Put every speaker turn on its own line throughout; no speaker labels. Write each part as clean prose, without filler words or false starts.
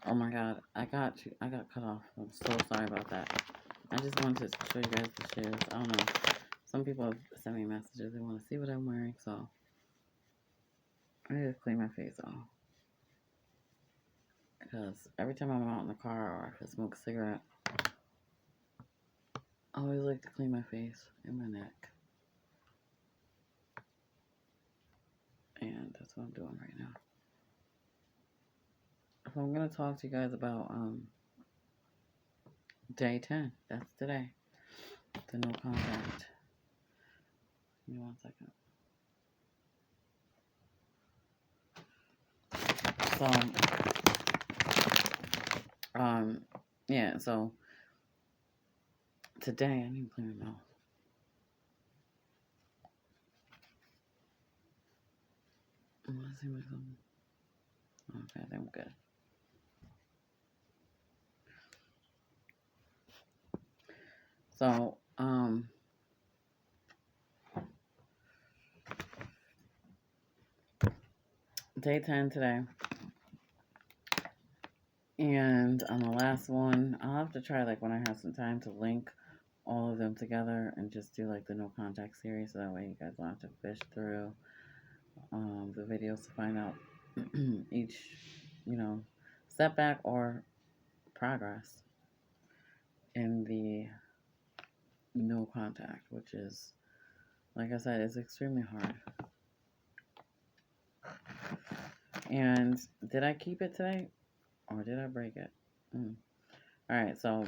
Oh my god, I got cut off. I'm so sorry about that. I just wanted to show you guys the shoes. I don't know. Some people have sent me messages. They want to see what I'm wearing, so I need to clean my face off. Because every time I'm out in the car or if I smoke a cigarette, I always like to clean my face and my neck. And that's what I'm doing right now. So I'm going to talk to you guys about day 10. That's today. The no contact. Give me 1 second. So, yeah, so today I need to clean my mouth. Let's see what's on. Okay, I think I'm good. So, day 10 today. And on the last one, I'll have to try, like, when I have some time to link all of them together and just do, like, the no contact series. So that way you guys don't have to fish through the videos to find out each, setback or progress in the no contact, which is, like I said, it's extremely hard. And did I keep it today or did I break it? All right, so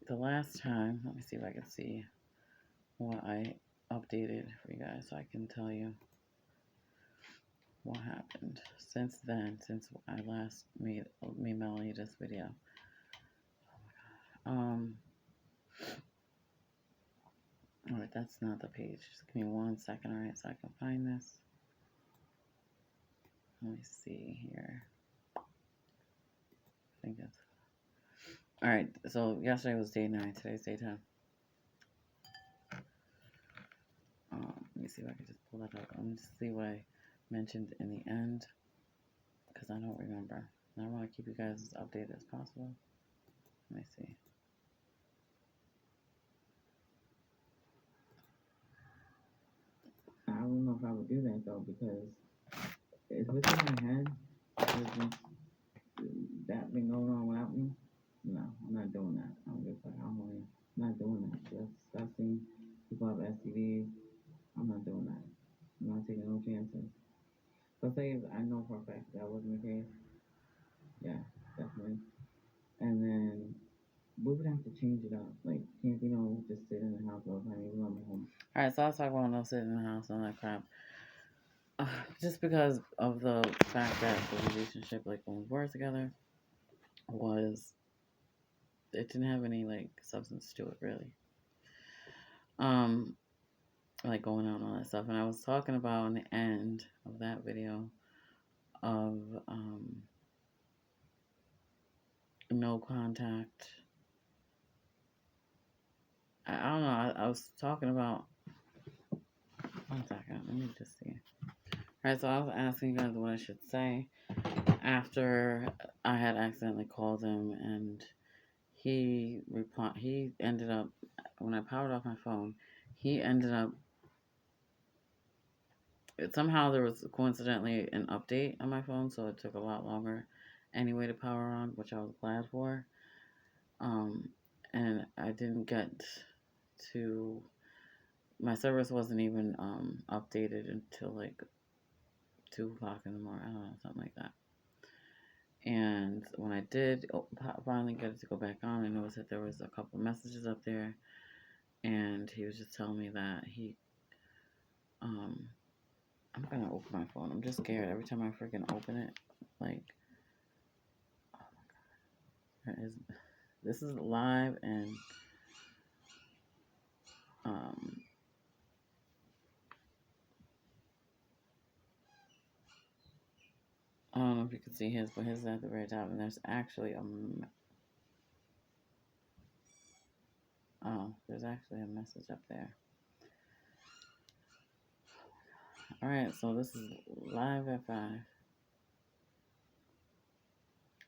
the last time, let me see if I can see what I updated for you guys so I can tell you what happened since then, since I last made Melanie this video. Alright, that's not the page. Just give me 1 second, alright, so I can find this. Let me see here. I think that's alright, so yesterday was day 9, today's day 10. Let me see if I can just pull that up. Let me just see what I mentioned in the end, because I don't remember. And I want to keep you guys as updated as possible. Let me see.
I don't know if I would do that though, because if it's in my head, that been going on without me. No, I'm not doing that. I'm just like, I'm not doing that. That's disgusting. People have STDs. I'm not doing that. I'm not taking no chances. So say if I know for a fact that wasn't the case, yeah, definitely. And then we would have to change it up. Like, can't just sit in the house all the time, even though I'm home.
Alright, so I was talking about no sitting in the house and all that crap. Just because of the fact that the relationship, like when we were together, it didn't have any like substance to it really. Like going out and all that stuff. And I was talking about in the end of that video of no contact. I don't know. I was talking about. 1 second. Let me just see. Alright, so I was asking you guys what I should say after I had accidentally called him, and he ended up, when I powered off my phone, he ended up, somehow there was coincidentally an update on my phone, so it took a lot longer anyway to power on, which I was glad for. And I didn't get to, my service wasn't even updated until like 2 o'clock in the morning. I don't know, something like that. And when I did finally get it to go back on, I noticed that there was a couple messages up there, and he was just telling me that I'm gonna open my phone. I'm just scared every time I freaking open it. Like, oh my god, this is live, and I don't know if you can see his, but his is at the very top, and there's actually there's actually a message up there. All right, so this is live at 5.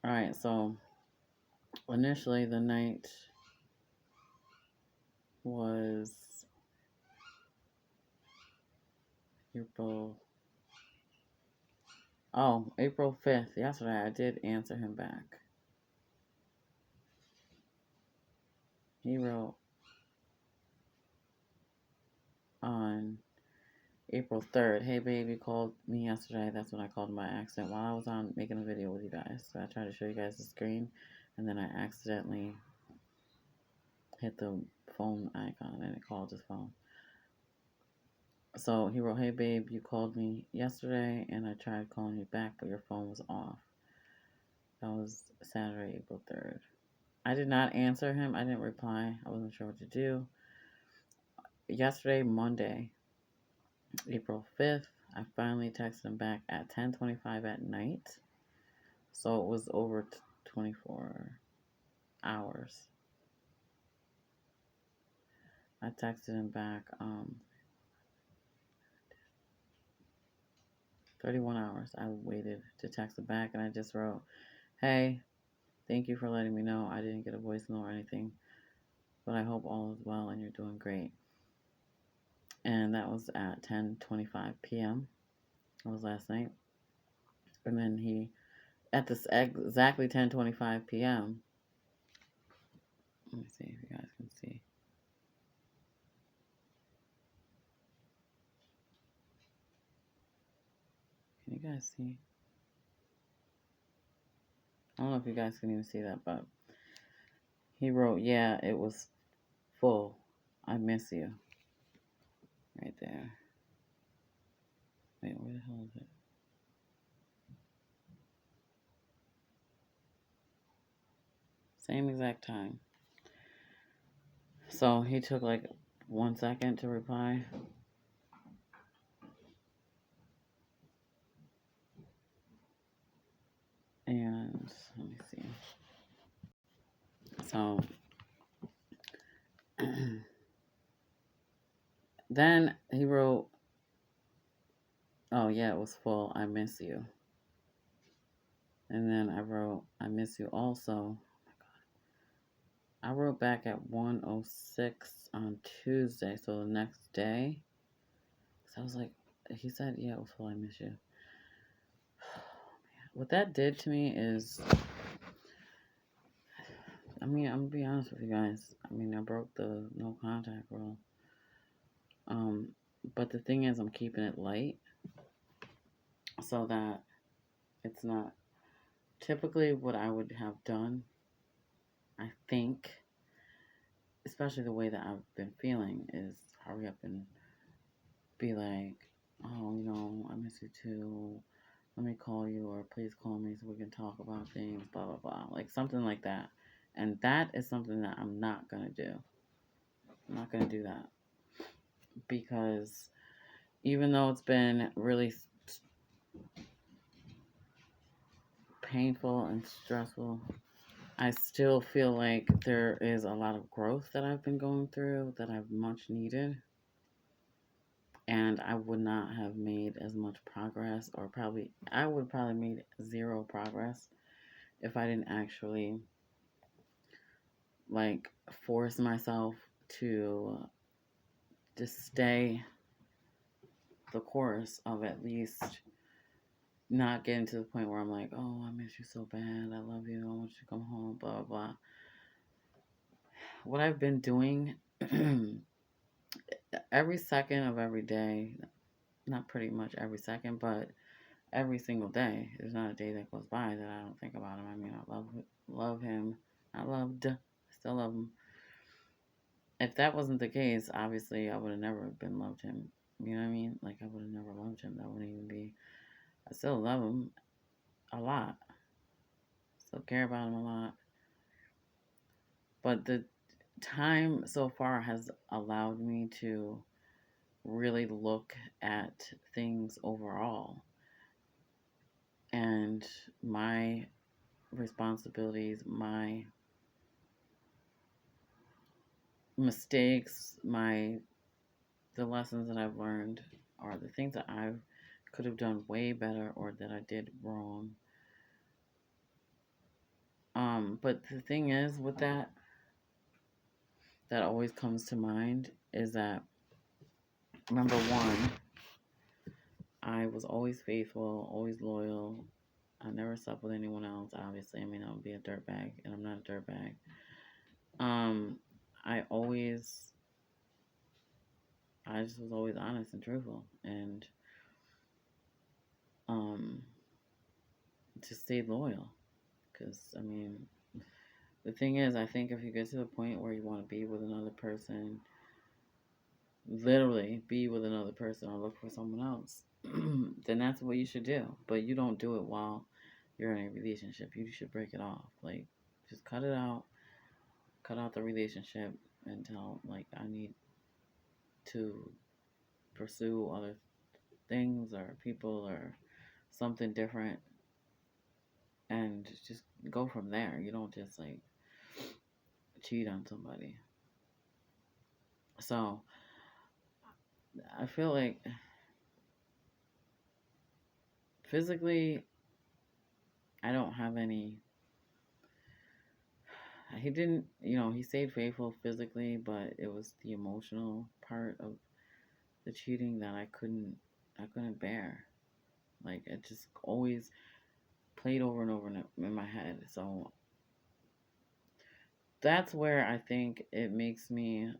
Alright, so initially the night was April. Oh, April 5th. Yesterday I did answer him back. He wrote on April 3rd, "Hey babe, you called me yesterday." That's when I called him by accident while I was on making a video with you guys. So I tried to show you guys the screen, and then I accidentally hit the phone icon and it called his phone. So he wrote, "Hey babe, you called me yesterday and I tried calling you back, but your phone was off." That was Saturday, April 3rd. I did not answer him. I didn't reply. I wasn't sure what to do. Yesterday, Monday, April 5th, I finally texted him back at 10:25 at night. So it was over 24 hours. I texted him back 31 hours. I waited to text him back and I just wrote, "Hey, thank you for letting me know. I didn't get a voicemail or anything, but I hope all is well and you're doing great." And that was at 10:25 p.m. That was last night. And then he, at this exactly 10:25 p.m. Let me see if you guys can see. Can you guys see? I don't know if you guys can even see that, but he wrote, "Yeah, it was full. I miss you." Right there. Wait, where the hell is it? Same exact time. So he took like 1 second to reply. And let me see. So then he wrote, "Oh, yeah, it was full. I miss you." And then I wrote, "I miss you also." I wrote back at 1:06 on Tuesday, so the next day. So I was like, he said, "Yeah, it was full. I miss you." What that did to me is, I mean, I'm gonna be honest with you guys. I mean, I broke the no contact rule. But the thing is, I'm keeping it light so that it's not typically what I would have done. I think, especially the way that I've been feeling, is hurry up and be like, "Oh, I miss you too. Let me call you, or please call me so we can talk about things, blah, blah, blah." Like something like that. And that is something that I'm not going to do. I'm not going to do that. Because even though it's been really painful and stressful, I still feel like there is a lot of growth that I've been going through that I've much needed. And I would not have made as much progress, or I would probably made zero progress if I didn't actually like force myself to just stay the course of at least not getting to the point where I'm like, "Oh, I miss you so bad. I love you. I want you to come home, blah, blah, blah." What I've been doing every second of every day, not pretty much every second, but every single day. There's not a day that goes by that I don't think about him. I mean, I love him. Still love him. If that wasn't the case, obviously I would have never been loved him. You know what I mean? Like I would have never loved him. That wouldn't even be. I still love him a lot. Still care about him a lot. But the time so far has allowed me to really look at things overall and my responsibilities, my mistakes, the lessons that I've learned, or the things that I could have done way better or that I did wrong. But the thing is with that always comes to mind is that number one, I was always faithful, always loyal. I never slept with anyone else. Obviously, I mean, I would be a dirtbag, and I'm not a dirtbag. Um, I always, I just was always honest and truthful, and um, just stayed loyal. Because I mean, the thing is, I think if you get to the point where you want to be with another person, literally be with another person or look for someone else, then that's what you should do. But you don't do it while you're in a relationship. You should break it off. Like, just cut it out, cut out the relationship until, like, I need to pursue other things or people or something different and just go from there. You don't just, like, cheat on somebody. So, I feel like physically, I don't have any. He didn't, he stayed faithful physically, but it was the emotional part of the cheating that I couldn't bear. Like, it just always played over and over in my head. So that's where I think it makes me,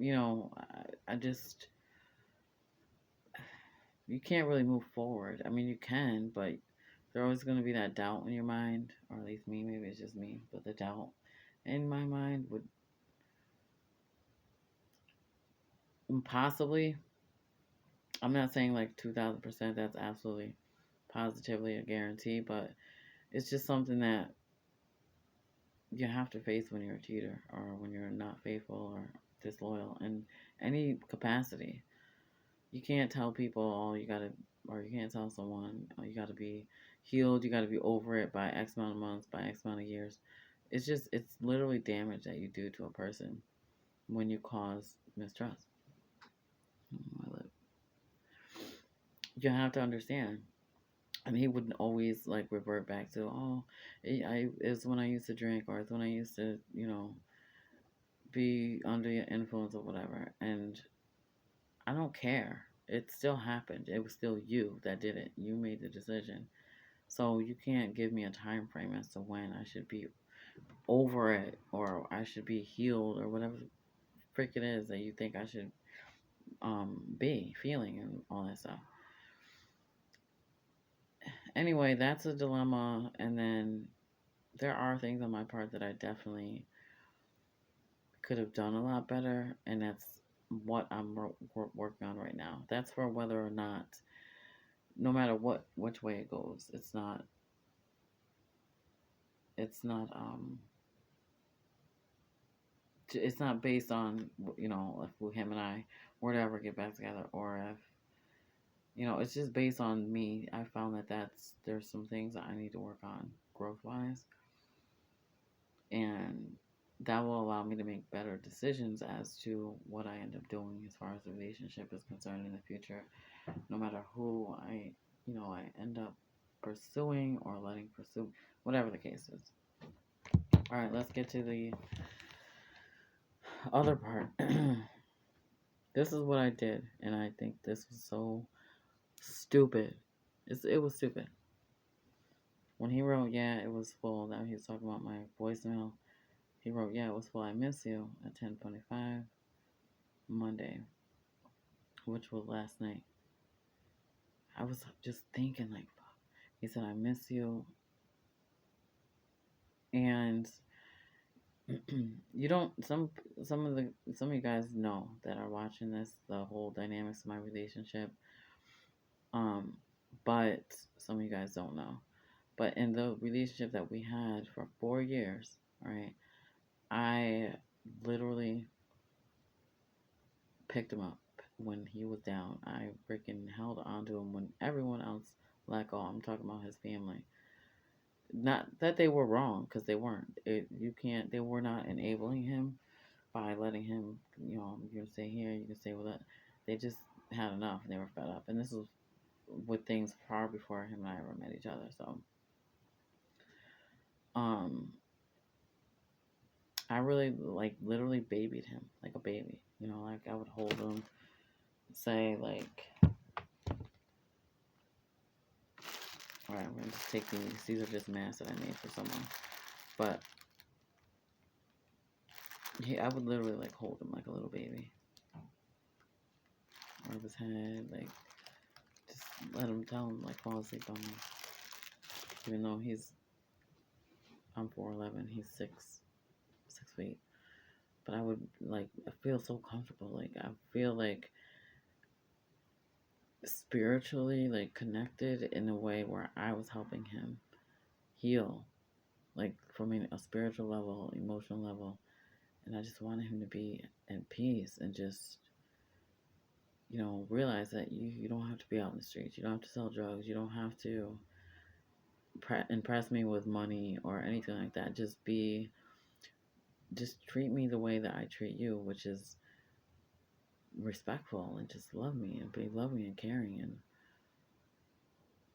I just, you can't really move forward. I mean, you can, but there's always going to be that doubt in your mind, or at least me, maybe it's just me, but the doubt in my mind would possibly, I'm not saying like 2000% that's absolutely positively a guarantee, but it's just something that you have to face when you're a cheater or when you're not faithful or disloyal in any capacity. You can't tell people, oh, you gotta, or you can't tell someone, oh, you gotta be healed, you gotta be over it by X amount of months, by X amount of years. It's literally damage that you do to a person when you cause mistrust. You have to understand. And he wouldn't always like revert back to, oh, it's when I used to drink, or it's when I used to, be under your influence or whatever. And I don't care. It still happened. It was still you that did it. You made the decision. So you can't give me a time frame as to when I should be over it or I should be healed or whatever the frick it is that you think I should be feeling and all that stuff. Anyway, that's a dilemma. And then there are things on my part that I definitely could have done a lot better, and that's what I'm working on right now. That's for whether or not, no matter which way it goes, it's not based on if him and I were to ever get back together, or if it's just based on me. I found that there's some things that I need to work on growth wise, and that will allow me to make better decisions as to what I end up doing as far as the relationship is concerned in the future, no matter who I end up pursuing or letting pursue, whatever the case is. All right, let's get to the other part. This is what I did, and I think this was so stupid. It was stupid. When he wrote, yeah, it was full, that he was talking about my voicemail. He wrote, yeah, it was full. I miss you at 10:25 Monday, which was last night. I was just thinking, like, fuck. He said, I miss you. And you don't, some of you guys know that are watching this, the whole dynamics of my relationship. Um, but some of you guys don't know. But in the relationship that we had for 4 years, right, I literally picked him up when he was down. I freaking held on to him when everyone else let go. I'm talking about his family. Not that they were wrong, because they weren't. They were not enabling him by letting him, you can stay here, you can stay with it. They just had enough and they were fed up. And this was with things far before him and I ever met each other. So Um, I really like literally babied him like a baby. You know, like I would hold him, say like, all right, I'm gonna just take these. These are just masks that I made for someone. But I would literally like hold him like a little baby, rub his head, like just let him tell him like fall asleep on me. Even though I'm 4'11", he's 6 feet. But I would like I feel so comfortable. Like I feel like spiritually like connected in a way where I was helping him heal, like from a spiritual level, emotional level, and I just wanted him to be at peace and just realize that you don't have to be out in the streets, you don't have to sell drugs, you don't have to impress me with money or anything like that. Just treat me the way that I treat you, which is respectful, and just love me and be loving and caring and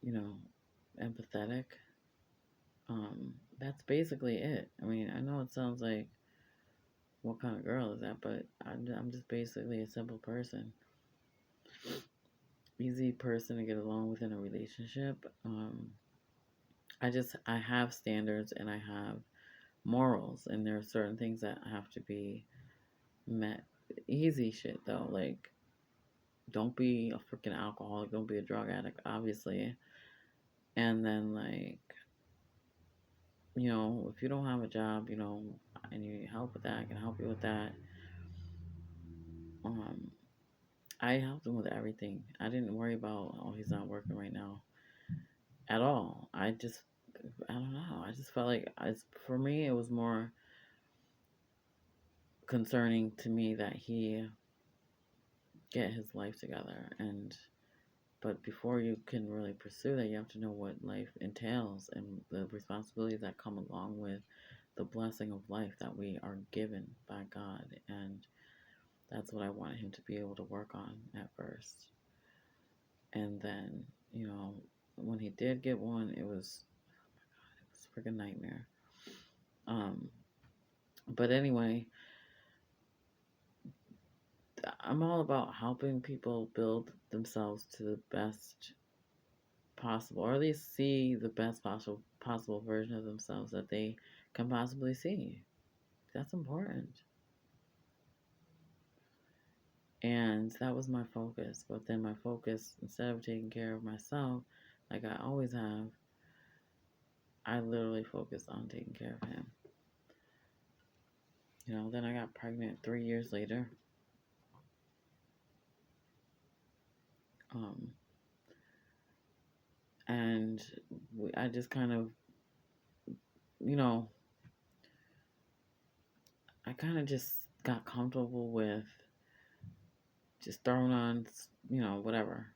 you know empathetic. That's basically it. I mean, I know it sounds like what kind of girl is that, but I'm just basically a simple person, easy person to get along with in a relationship. I have standards and I have morals, and there are certain things that have to be met. Easy shit though, like don't be a freaking alcoholic, don't be a drug addict, obviously. And then like if you don't have a job, and you need help with that, I can help you with that. Um, I helped him with everything. I didn't worry about, oh, he's not working right now at all. I don't know. I just felt like for me, it was more concerning to me that he get his life together. But before you can really pursue that, you have to know what life entails and the responsibilities that come along with the blessing of life that we are given by God. And that's what I wanted him to be able to work on at first. And then, when he did get one, it was, oh my God, it was a freaking nightmare. Um, but anyway, I'm all about helping people build themselves to the best possible, or at least see the best possible version of themselves that they can possibly see. That's important. And that was my focus. But then my focus, instead of taking care of myself, like I always have, I literally focused on taking care of him. Then I got pregnant 3 years later. Um, and I just kind of, you know, I kind of just got comfortable with just throwing on, whatever.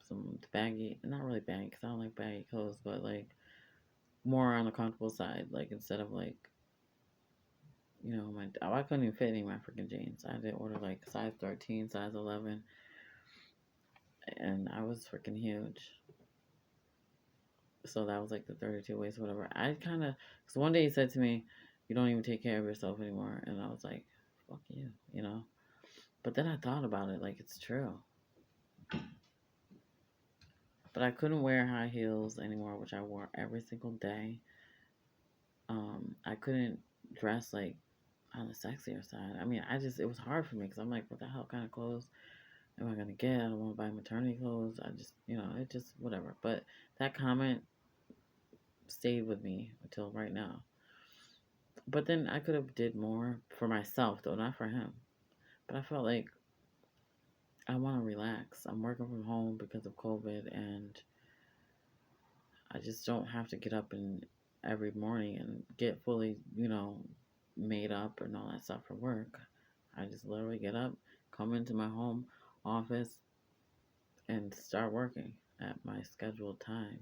Some baggy, not really baggy, because I don't like baggy clothes, but like more on the comfortable side. Like instead of like, I couldn't even fit any of my freaking jeans. I had to order like size 13, size 11, and I was freaking huge. So that was like the 32 waist, whatever. Because one day he said to me, "You don't even take care of yourself anymore," and I was like, "Fuck you." But then I thought about it, like it's true. But I couldn't wear high heels anymore, which I wore every single day. I couldn't dress like on the sexier side. I mean, it was hard for me because I'm like, what the hell kind of clothes am I gonna get? I don't want to buy maternity clothes. I just, it just whatever. But that comment stayed with me until right now. But then I could have did more for myself though, not for him. But I felt like I want to relax. I'm working from home because of COVID, and I just don't have to get up and every morning and get fully, made up and all that stuff for work. I just literally get up, come into my home office, and start working at my scheduled time.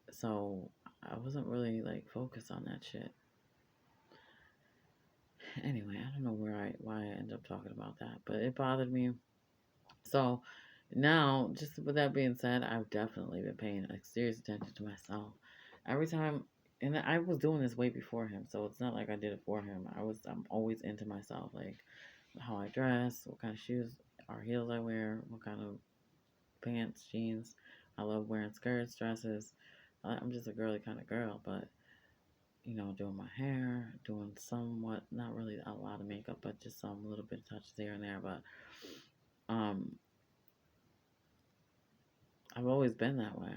So I wasn't really like focused on that shit. Anyway, I don't know why I ended up talking about that, but it bothered me. So now, just with that being said, I've definitely been paying like serious attention to myself. Every time and I was doing this way before him, so it's not like I did it for him. I'm always into myself, like how I dress, what kind of shoes or heels I wear, what kind of pants, jeans. I love wearing skirts, dresses. I'm just a girly kind of girl, but doing my hair, doing somewhat, not really a lot of makeup, but just some little bit of touches here and there. But um, I've always been that way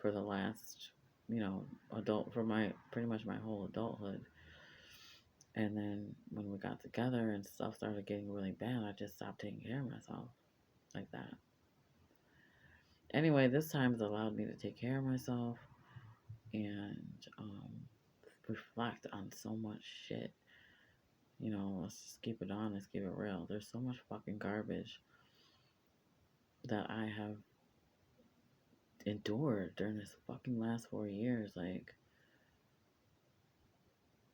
for the last, adult for my pretty much my whole adulthood. And then when we got together and stuff started getting really bad, I just stopped taking care of myself like that. Anyway, this time has allowed me to take care of myself and reflect on so much shit. Let's just keep it honest, keep it real. There's so much fucking garbage that I have endured during this fucking last 4 years. Like,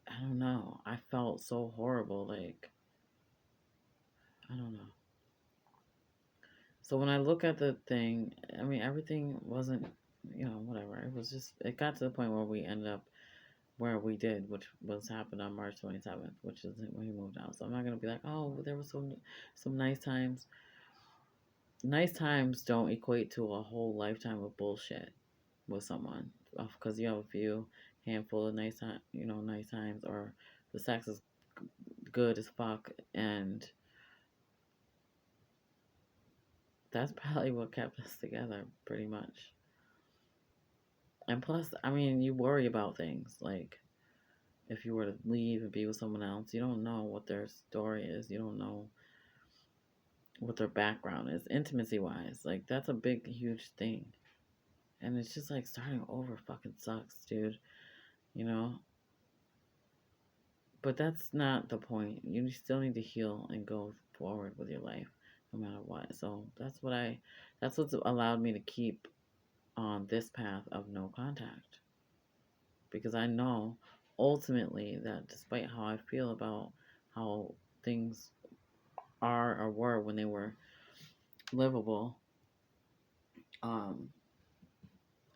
I don't know. I felt so horrible. Like, I don't know. So when I look at the thing, I mean, everything wasn't, whatever. It was just, it got to the point where we ended up where we did, which was happened on March 27th, which is when he moved out. So I'm not going to be like, oh, there was some nice times. Nice times don't equate to a whole lifetime of bullshit with someone because you have a few handful of nice times, or the sex is good as fuck, and that's probably what kept us together pretty much. And plus, I mean, you worry about things like if you were to leave and be with someone else, you don't know what their story is, you don't know what their background is intimacy wise. Like, that's a big huge thing, and it's just like starting over fucking sucks, dude, you know. But that's not the point. You still need to heal and go forward with your life no matter what. So that's what's allowed me to keep on this path of no contact. Because I know ultimately that despite how I feel about how things are or were when they were livable, um,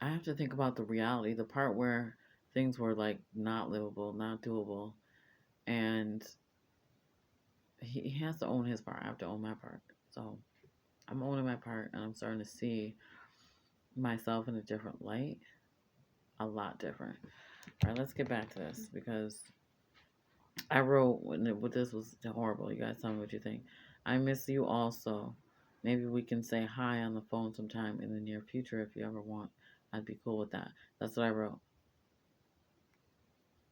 I have to think about the reality, the part where things were like not livable, not doable, and he has to own his part. I have to own my part. So I'm owning my part, and I'm starting to see myself in a different light, a lot different. All right, let's get back to this because I wrote what this was horrible. You guys tell me what you think. I miss you also. Maybe we can say hi on the phone sometime in the near future if you ever want. I'd be cool with that. That's what I wrote.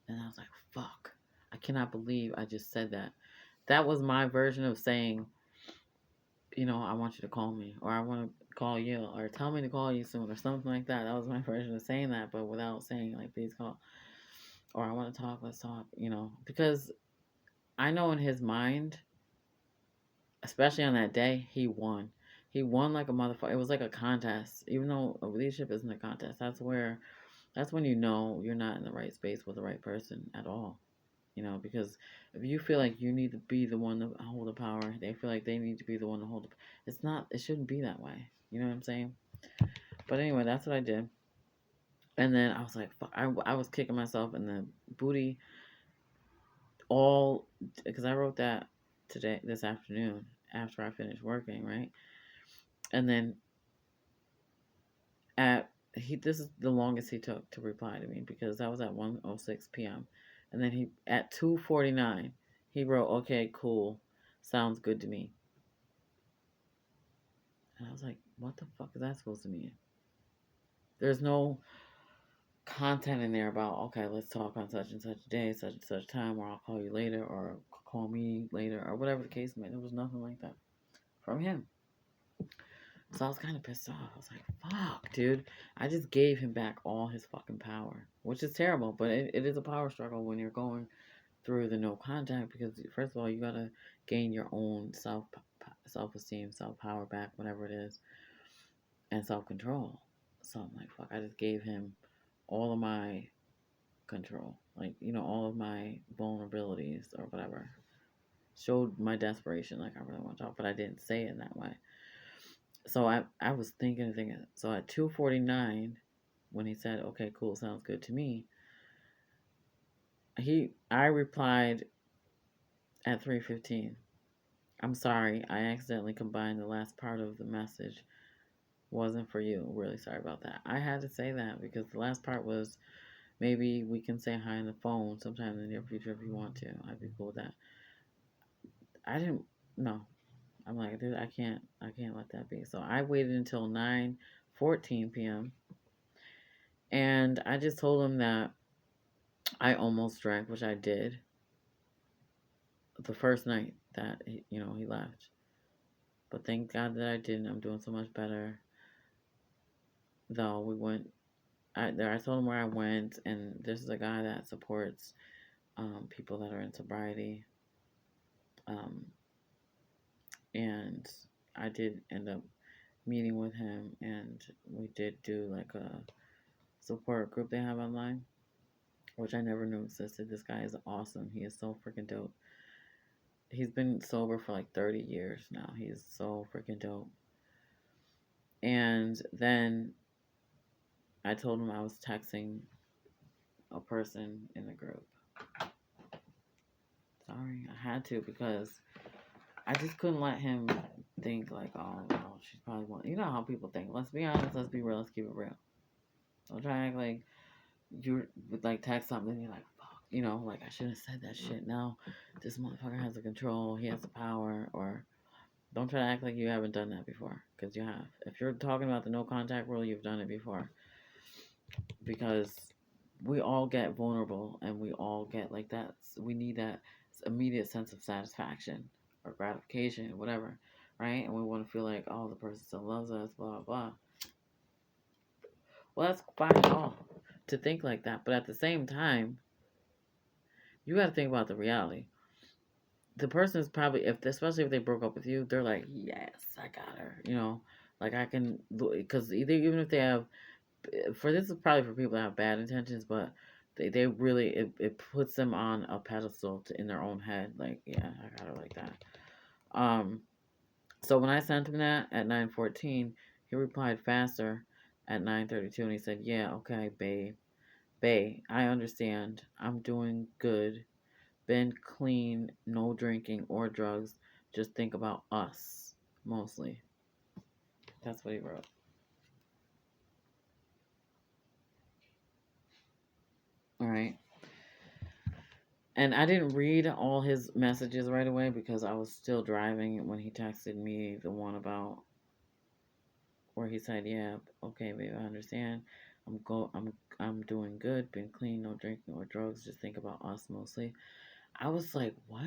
And I was like, fuck. I cannot believe I just said that. That was my version of saying, I want you to call me, or I want to call you, or tell me to call you soon, or something like that. That was my version of saying that, but without saying, like, please call, or I want to talk, let's talk, because I know in his mind, especially on that day, he won. He won like a motherfucker. It was like a contest, even though a relationship isn't a contest. That's when you're not in the right space with the right person at all. Because if you feel like you need to be the one to hold the power, they feel like they need to be the one to hold it's not, it shouldn't be that way. You know what I'm saying? But anyway, that's what I did. And then I was like, fuck, I was kicking myself in the booty all, because I wrote that this afternoon after I finished working, right? And then this is the longest he took to reply to me because that was at 1:06 p.m. And then he at 2:49 he wrote, "Okay, cool. Sounds good to me." And I was like, "What the fuck is that supposed to mean?" There's no content in there about, "Okay, let's talk on such and such day, such and such time, or I'll call you later, or call me later, or whatever the case may be." There was nothing like that from him. So I was kind of pissed off. I was like, fuck, dude. I just gave him back all his fucking power, which is terrible, but it is a power struggle when you're going through the no contact because, first of all, you got to gain your own self-esteem, self-power back, whatever it is, and self-control. So I'm like, fuck, I just gave him all of my control, like, all of my vulnerabilities or whatever. Showed my desperation, like I really want to talk, but I didn't say it in that way. So I was thinking. So at 2:49, when he said, "Okay, cool, sounds good to me," I replied at 3:15. I'm sorry, I accidentally combined the last part of the message. Wasn't for you. Really sorry about that. I had to say that because the last part was maybe we can say hi on the phone sometime in the near future if you want to. I'd be cool with that. I didn't. No, I'm like, dude, I can't let that be. So I waited until 9:14 p.m. and I just told him that I almost drank, which I did the first night that he left. But thank God that I didn't. I'm doing so much better. Though we went, I told him where I went, and this is a guy that supports people that are in sobriety. Um, and I did end up meeting with him, and we did do like a support group they have online, which I never knew existed. This guy is awesome. He is so freaking dope. He's been sober for like 30 years now. He's so freaking dope. And then I told him I was texting a person in the group. Sorry, I had to because I just couldn't let him think like, oh, well, she's probably one. You know how people think. Let's be honest. Let's be real. Let's keep it real. Don't try to act like you would like text something and you're like, fuck, like I shouldn't have said that shit. Now this motherfucker has the control. He has the power. Or don't try to act like you haven't done that before, because you have. If you're talking about the no contact rule, you've done it before. Because we all get vulnerable and we all get like that. We need that immediate sense of satisfaction or gratification, whatever, right? And we want to feel like, oh, the person still loves us, blah, blah. Well, that's fine at all to think like that. But at the same time, you got to think about the reality. The person is probably, especially if they broke up with you, they're like, yes, I got her. Like I can, because even if they have, for this is probably for people that have bad intentions, but they really, it puts them on a pedestal in their own head. Like, yeah, I got her like that. So when I sent him that at 9:14, he replied faster at 9:32, and he said, yeah, okay, babe, I understand. I'm doing good. Been clean, no drinking or drugs. Just think about us, mostly. That's what he wrote. All right. And I didn't read all his messages right away because I was still driving when he texted me the one about where he said, "Yeah, okay, babe, I understand. I'm doing good. Been clean, no drinking or drugs. Just think about us mostly." I was like, "What?"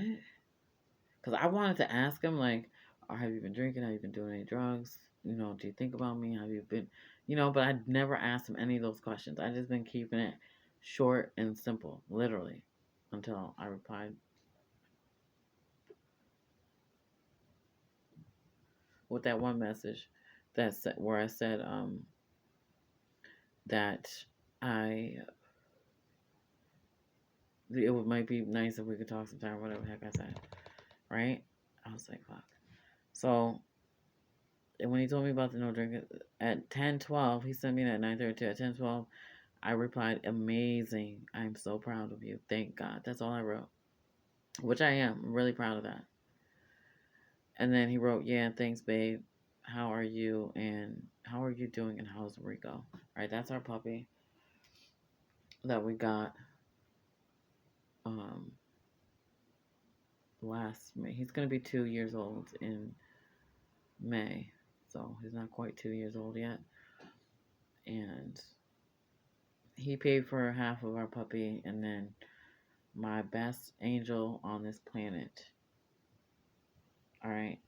Because I wanted to ask him like, "Or have you been drinking? Have you been doing any drugs? Do you think about me? Have you been, But I'd never asked him any of those questions. I just been keeping it short and simple, literally, until I replied with that one message where I said that I might be nice if we could talk sometime, whatever the heck I said, right? I was like, fuck. So and when he told me about the no drinking at 10:12, he sent me that 9:32. At 10:12, I replied, "Amazing! I'm so proud of you. Thank God." That's all I wrote, which I am. I'm really proud of that. And then he wrote, "Yeah, thanks, babe. How are you? And how are you doing? And how's Rico?" Right, that's our puppy that we got um last May. He's gonna be 2 years old in May, so he's not quite 2 years old yet. And he paid for half of our puppy, and then my best angel on this planet, all right,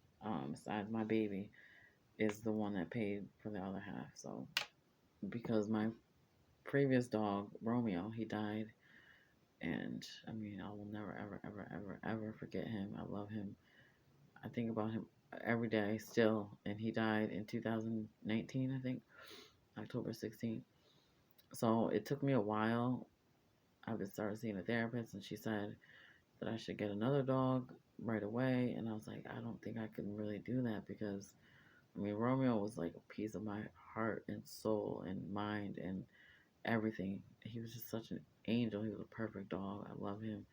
besides my baby, is the one that paid for the other half. So because my previous dog Romeo, he died, and I mean I will never ever ever ever ever forget him. I love him. I think about him every day still, and he died in 2019, I think, October 16th. So it took me a while. I've been started seeing a therapist, and she said that I should get another dog right away. And I was like, I don't think I can really do that because, I mean, Romeo was like a piece of my heart and soul and mind. And everything. He was just such an angel. He was a perfect dog. I love him.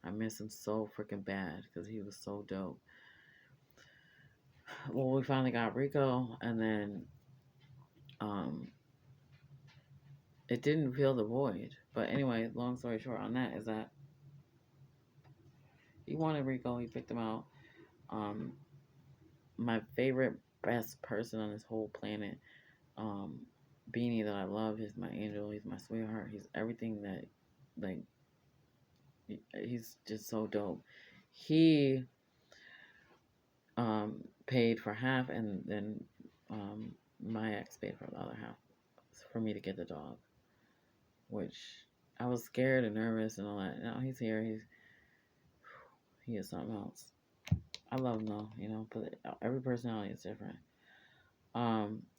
I miss him so freaking bad because he was so dope. Well, we finally got Rico, and then um, it didn't fill the void. But anyway, long story short on that is that he wanted Rico. He picked him out. Um, my favorite, best person on this whole planet, um, Beanie, that I love. He's my angel. He's my sweetheart. He's everything that, like, he's just so dope. He paid for half, and then my ex paid for the other half for me to get the dog, which I was scared and nervous and all that. Now he's here. He is something else. I love him though, but every personality is different.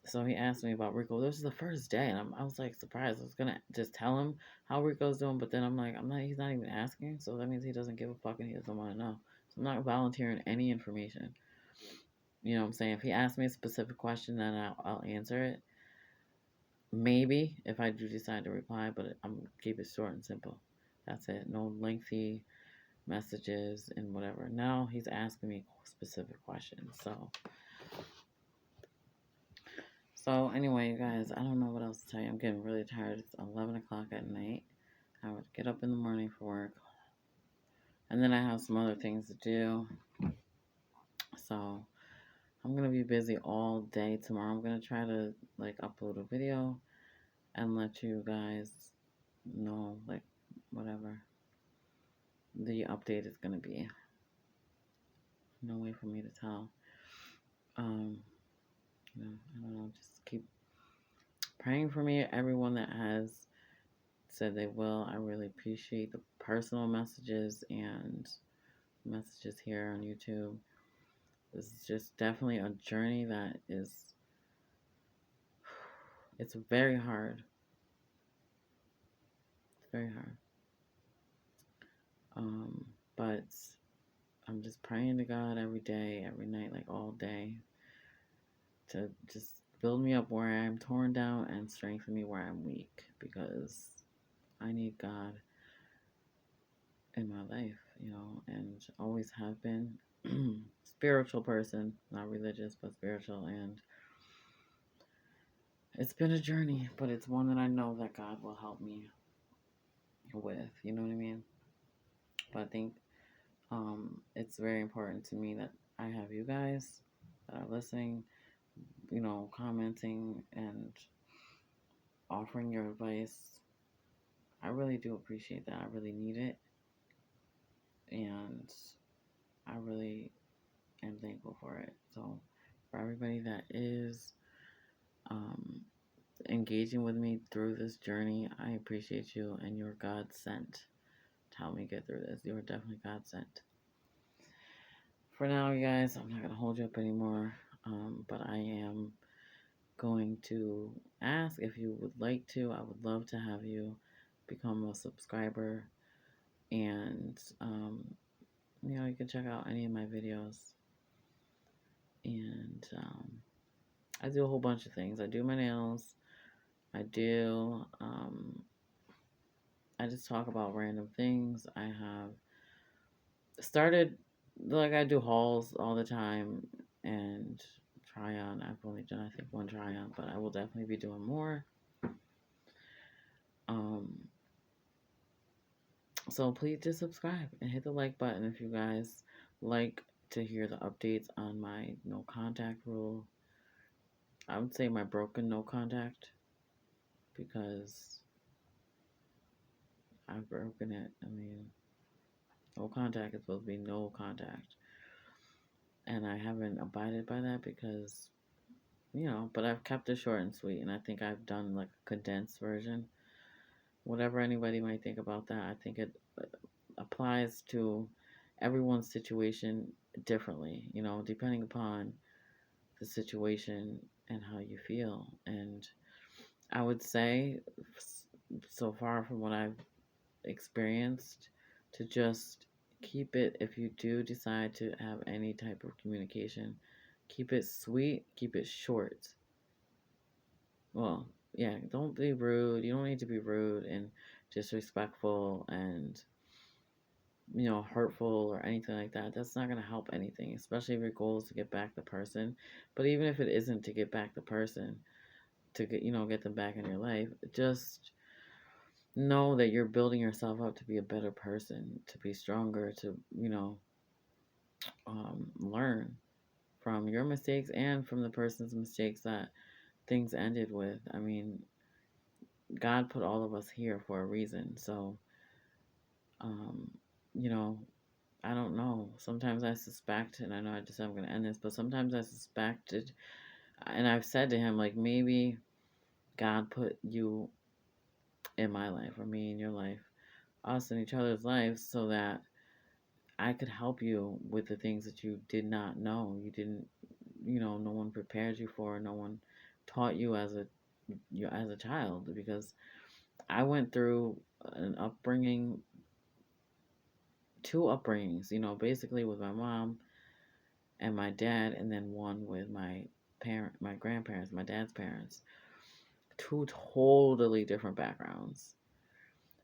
So he asked me about Rico. This is the first day, and I was like surprised. I was gonna just tell him how Rico's doing, but then I'm like, I'm not. He's not even asking, so that means he doesn't give a fuck and he doesn't want to know. So I'm not volunteering any information. You know what I'm saying? If he asks me a specific question, then I'll answer it. Maybe if I do decide to reply, but I'm keep it short and simple. That's it. No lengthy messages and whatever. Now he's asking me specific questions. So anyway, you guys, I don't know what else to tell you. I'm getting really tired. It's 11 o'clock at night. I would get up in the morning for work, and then I have some other things to do. So I'm gonna be busy all day tomorrow. I'm gonna try to upload a video and let you guys know whatever the update is gonna be. No way for me to tell. Um, I don't know. Just keep praying for me. Everyone that has said they will, I really appreciate the personal messages and messages here on YouTube. This is just definitely a journey that it's very hard. It's very hard. But I'm just praying to God every day, every night, all day, to just build me up where I'm torn down and strengthen me where I'm weak, because I need God in my life, and always have been. Spiritual person, not religious, but spiritual, and it's been a journey, but it's one that I know that God will help me with, you know what I mean? But I think it's very important to me that I have you guys that are listening, commenting and offering your advice. I really do appreciate that. I really need it, and I really am thankful for it. So for everybody that is engaging with me through this journey, I appreciate you, and you're God sent to help me get through this. You're definitely God sent. For now, you guys, I'm not going to hold you up anymore, but I am going to ask if you would like to. I would love to have you become a subscriber, and you can check out any of my videos. And I do a whole bunch of things. I do my nails. I just talk about random things. I have started, I do hauls all the time and try on. I've only done, I think, one try on, but I will definitely be doing more. So please just subscribe and hit the like button if you guys like to hear the updates on my no contact rule. I would say my broken no contact, because I've broken it. I mean, no contact is supposed to be no contact. And I haven't abided by that because, but I've kept it short and sweet. And I think I've done a condensed version. Whatever anybody might think about that, I think it applies to everyone's situation differently, depending upon the situation and how you feel. And I would say, so far from what I've experienced, to just keep it, if you do decide to have any type of communication, keep it sweet, keep it short. Well, yeah, don't be rude. You don't need to be rude and disrespectful and, hurtful or anything like that. That's not going to help anything, especially if your goal is to get back the person. But even if it isn't to get back the person, to get them back in your life, just know that you're building yourself up to be a better person, to be stronger, to, learn from your mistakes and from the person's mistakes that things ended with. I mean, God put all of us here for a reason. So, um, you know, I don't know. Sometimes I suspect, and I know I just said I'm going to end this, but sometimes I suspected, and I've said to him, like, maybe God put you in my life or me in your life, us in each other's lives, so that I could help you with the things that you did not know. You didn't, no one prepared you for, no one taught you as a child, because I went through an upbringing, two upbringings, basically with my mom and my dad, and then one with my grandparents, my dad's parents. Two totally different backgrounds.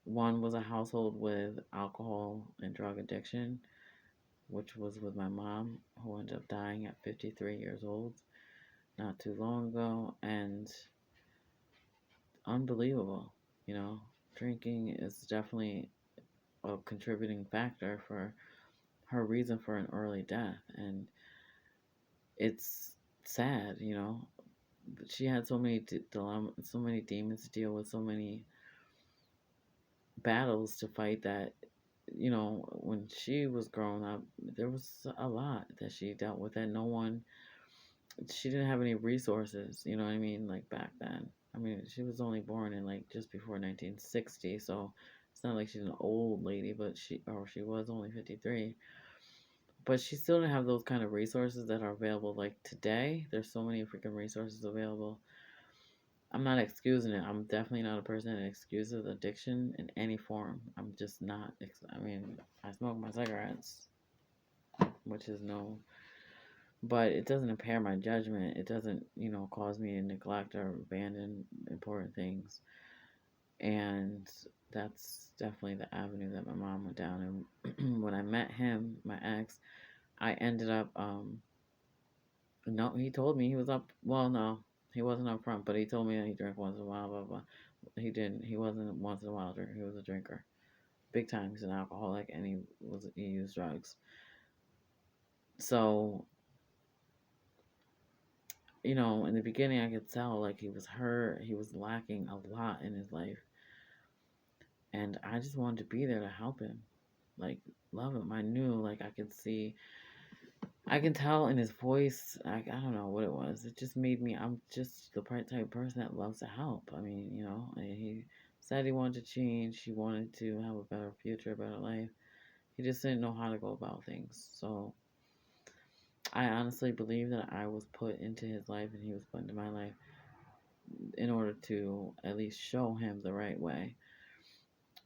One was a household with alcohol and drug addiction, which was with my mom, who ended up dying at 53 years old not too long ago, and unbelievable. You know, Drinking is definitely a contributing factor for her reason for an early death, and it's sad. She had so many dilemmas, so many demons to deal with, so many battles to fight that when she was growing up, there was a lot that she dealt with that she didn't have any resources, you know what I mean, like back then. I mean, she was only born in like just before 1960, so it's not like she's an old lady, but she was only 53. But she still didn't have those kind of resources that are available like today. There's so many freaking resources available. I'm not excusing it. I'm definitely not a person that excuses addiction in any form. I'm just not. I mean, I smoke my cigarettes, which is no, but it doesn't impair my judgment. It doesn't, cause me to neglect or abandon important things. And that's definitely the avenue that my mom went down. And when I met him, my ex, I ended up, no, he told me he was up. Well, no, he wasn't up front, but he told me that he drank once in a while, blah, blah. He didn't. He wasn't once in a while drinker. He was a drinker, big time. He's an alcoholic, and he used drugs. So in the beginning, I could tell like he was hurt. He was lacking a lot in his life, and I just wanted to be there to help him, like love him. I knew, like I could see, I can tell in his voice. I don't know what it was. It just made me. I'm just the type of person that loves to help. I mean, he said he wanted to change. He wanted to have a better future, a better life. He just didn't know how to go about things. So I honestly believe that I was put into his life and he was put into my life in order to at least show him the right way.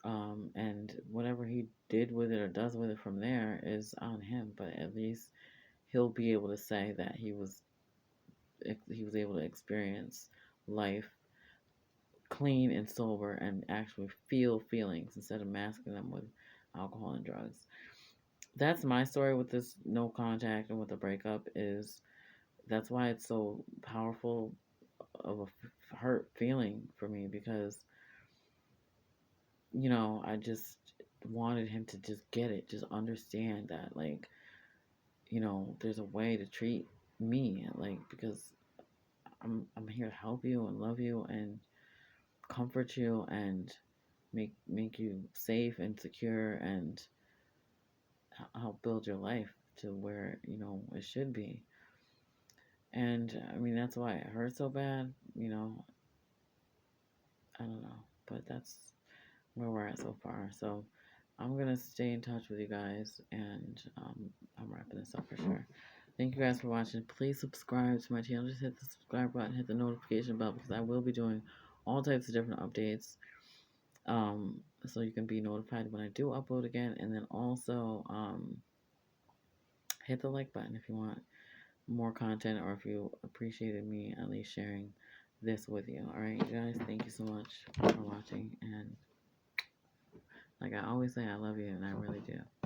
And whatever he did with it or does with it from there is on him. But at least he'll be able to say that he was able to experience life clean and sober and actually feel feelings instead of masking them with alcohol and drugs. That's my story with this no contact and with the breakup. Is That's why it's so powerful of a hurt feeling for me, because I just wanted him to just get it, just understand that, like, there's a way to treat me, like, because I'm here to help you and love you and comfort you and make you safe and secure and help build your life to where it should be. And I mean, that's why it hurt so bad. I don't know, but that's where we're at so far. So I'm gonna stay in touch with you guys, and I'm wrapping this up for sure. Thank you guys for watching. Please subscribe to my channel. Just hit the subscribe button, hit the notification bell, because I will be doing all types of different updates. So you can be notified when I do upload again, and then also hit the like button if you want more content, or if you appreciated me at least sharing this with you. All right, you guys. Thank you so much for watching. And like I always say, I love you, and I really do.